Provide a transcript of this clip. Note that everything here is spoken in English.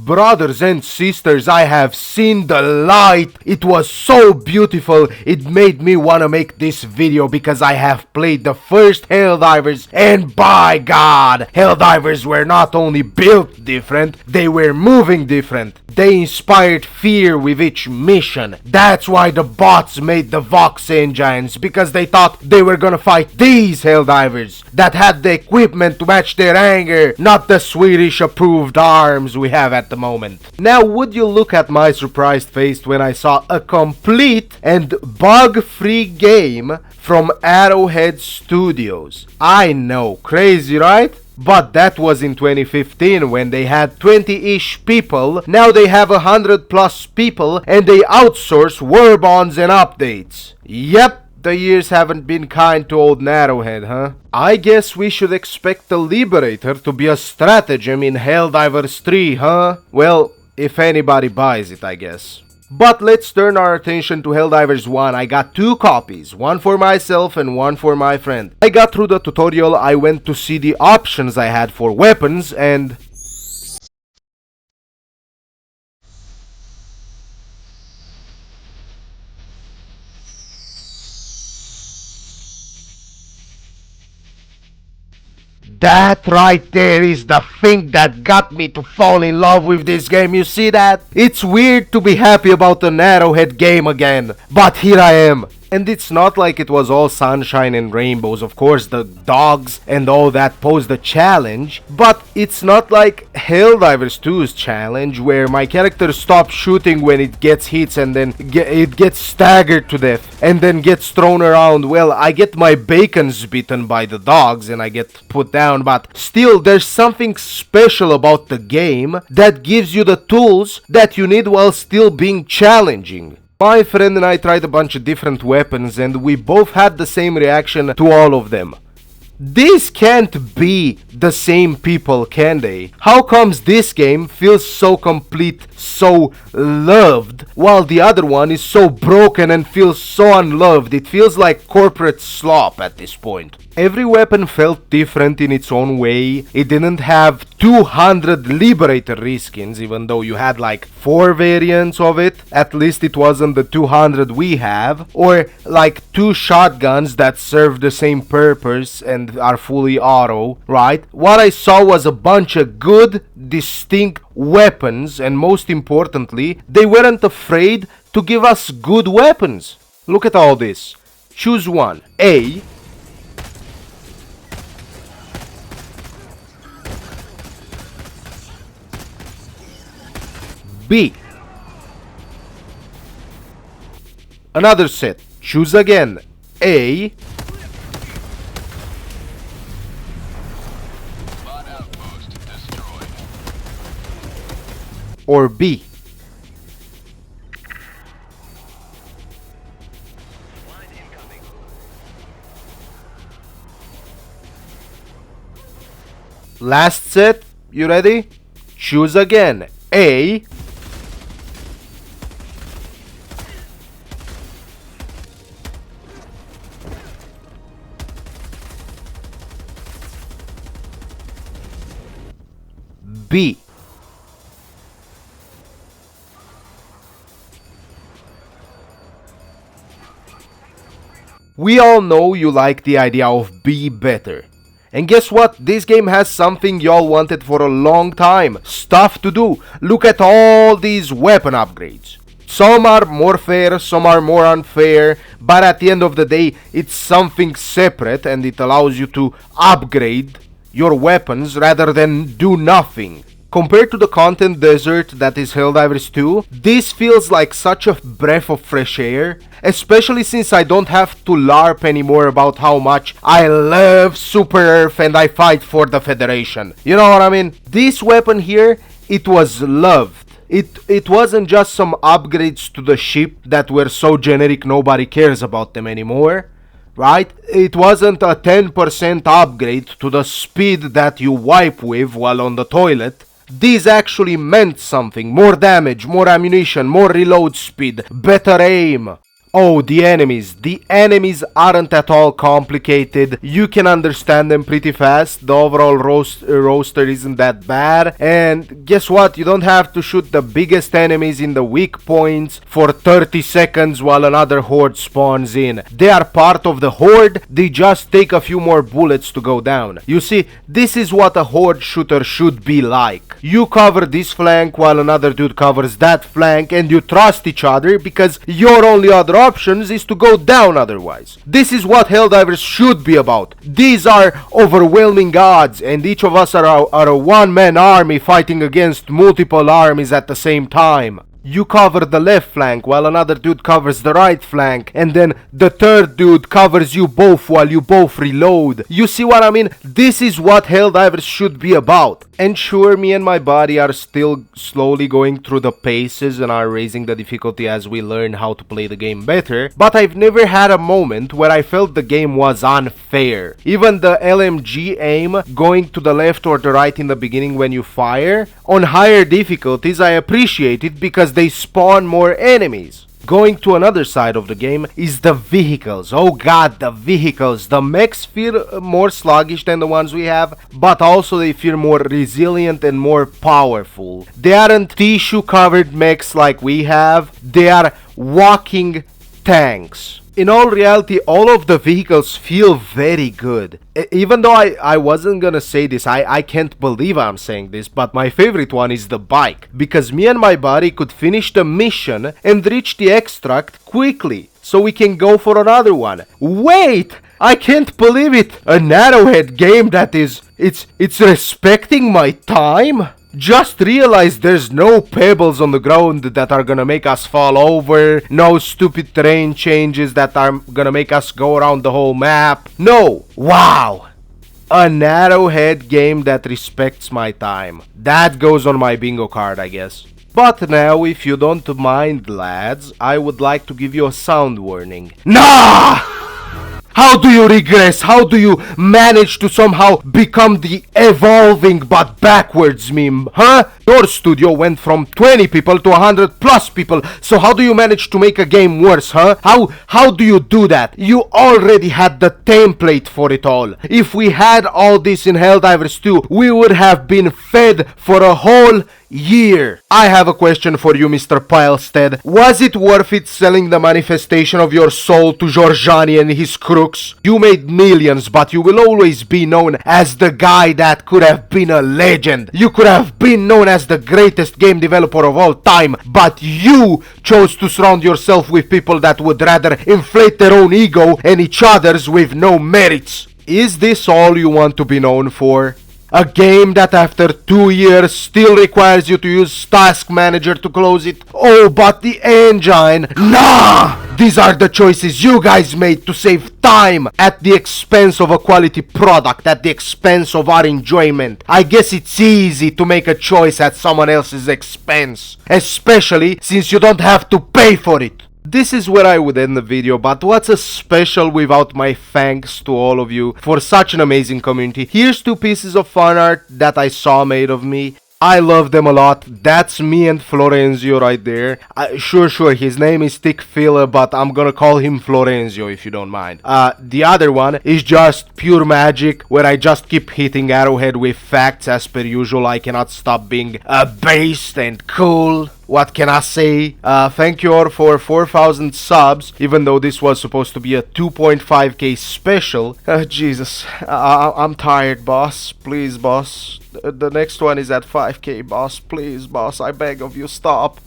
brothers and sisters, I have seen the light. It was so beautiful. It made me want to make this video because I have played the first Helldivers, and by God, Helldivers were not only built different, they were moving different. They inspired fear with each mission. That's why the bots made the Vox engines, because they thought they were gonna fight these Helldivers that had the equipment to match their anger, not the Swedish approved arms we have at the moment. Now, would you look at my surprised face when I saw a complete and bug-free game from Arrowhead Studios? I know, crazy, right? But that was in 2015 when they had 20-ish people. Now they have 100+ people and they outsource war bonds and updates. Yep, the years haven't been kind to old Arrowhead, huh? I guess we should expect the Liberator to be a stratagem in Helldivers 3, huh? Well, if anybody buys it, I guess. But let's turn our attention to Helldivers 1. I got 2 copies, one for myself and one for my friend. I got through the tutorial, I went to see the options I had for weapons, and that right there is the thing that got me to fall in love with this game, you see that? It's weird to be happy about an Arrowhead game again, but here I am. And it's not like it was all sunshine and rainbows. Of course, the dogs and all that posed a challenge, but it's not like Helldivers 2's challenge, where my character stops shooting when it gets hits and then it gets staggered to death and then gets thrown around. Well, I get my bacons bitten by the dogs and I get put down, but still there's something special about the game that gives you the tools that you need while still being challenging. My friend and I tried a bunch of different weapons and we both had the same reaction to all of them. These can't be the same people, can they? How comes this game feels so complete, so loved, while the other one is so broken and feels so unloved? It feels like corporate slop at this point. Every weapon felt different in its own way. It didn't have 200 Liberator reskins, even though you had like 4 variants of it. At least it wasn't the 200 we have. Or like 2 shotguns that serve the same purpose and are fully auto, right? What I saw was a bunch of good, distinct weapons, and most importantly, they weren't afraid to give us good weapons. Look at all this. Choose one. A. B. Another set. Choose again. A. Or B. Last set. You ready? Choose again. A. B. We all know you like the idea of B better. And guess what? This game has something y'all wanted for a long time. Stuff to do. Look at all these weapon upgrades. Some are more fair, some are more unfair, but at the end of the day, it's something separate and it allows you to upgrade your weapons rather than do nothing. Compared to the content desert that is Helldivers 2, this feels like such a breath of fresh air, especially since I don't have to LARP anymore about how much I love Super Earth and I fight for the Federation. You know what I mean? This weapon here, it was loved. It wasn't just some upgrades to the ship that were so generic nobody cares about them anymore. Right? It wasn't a 10% upgrade to the speed that you wipe with while on the toilet. These actually meant something. More damage, more ammunition, more reload speed, better aim. Oh, the enemies. The enemies aren't at all complicated. You can understand them pretty fast. The overall roster isn't that bad. And guess what? You don't have to shoot the biggest enemies in the weak points for 30 seconds while another horde spawns in. They are part of the horde. They just take a few more bullets to go down. You see, this is what a horde shooter should be like. You cover this flank while another dude covers that flank, and you trust each other because your only other options is to go down otherwise. This is what Helldivers should be about. These are overwhelming odds, and each of us are a one-man army fighting against multiple armies at the same time. You cover the left flank while another dude covers the right flank, and then the third dude covers you both while you both reload. You see what I mean? This is what Helldivers should be about. And sure, me and my buddy are still slowly going through the paces and are raising the difficulty as we learn how to play the game better, but I've never had a moment where I felt the game was unfair. Even the LMG aim, going to the left or the right in the beginning when you fire, on higher difficulties I appreciate it because they spawn more enemies. Going to another side of the game is the vehicles. Oh god, the vehicles. The mechs feel more sluggish than the ones we have, but also they feel more resilient and more powerful. They aren't tissue covered mechs like we have. They are walking tanks. In all reality, all of the vehicles feel very good. Even though I wasn't gonna say this, I can't believe I'm saying this, but my favorite one is the bike. Because me and my buddy could finish the mission and reach the extract quickly. So we can go for another one. Wait! I can't believe it! An Arrowhead game that is... It's respecting my time? Just realize there's no pebbles on the ground that are gonna make us fall over, no stupid terrain changes that are gonna make us go around the whole map. No! Wow! An Arrowhead game that respects my time. That goes on my bingo card, I guess. But now, if you don't mind, lads, I would like to give you a sound warning. Nah! How do you regress? How do you manage to somehow become the evolving but backwards meme, huh? Your studio went from 20 people to 100 plus people, so how do you manage to make a game worse, huh? How do you do that? You already had the template for it all. If we had all this in Helldivers 2, we would have been fed for a whole year. I have a question for you, Mr. Pilestead. Was it worth it selling the manifestation of your soul to Giorgiani and his crooks? You made millions, but you will always be known as the guy that could have been a legend. You could have been known as the greatest game developer of all time, but you chose to surround yourself with people that would rather inflate their own ego and each other's with no merits. Is this all you want to be known for? A game that after 2 years still requires you to use Task Manager to close it? Oh, but the engine... Nah! These are the choices you guys made to save time at the expense of a quality product, at the expense of our enjoyment. I guess it's easy to make a choice at someone else's expense, especially since you don't have to pay for it. This is where I would end the video, but what's a special without my thanks to all of you for such an amazing community. Here's 2 pieces of fan art that I saw made of me. I love them a lot. That's me and Florenzio right there. Sure, his name is Thick Filler, but I'm gonna call him Florenzio if you don't mind. The other one is just pure magic, where I just keep hitting Arrowhead with facts as per usual. I cannot stop being based and cool. What can I say? Thank you all for 4,000 subs, even though this was supposed to be a 2.5k special. Jesus, I'm tired, boss. Please, boss. The next one is at 5k, boss. Please, boss, I beg of you, stop.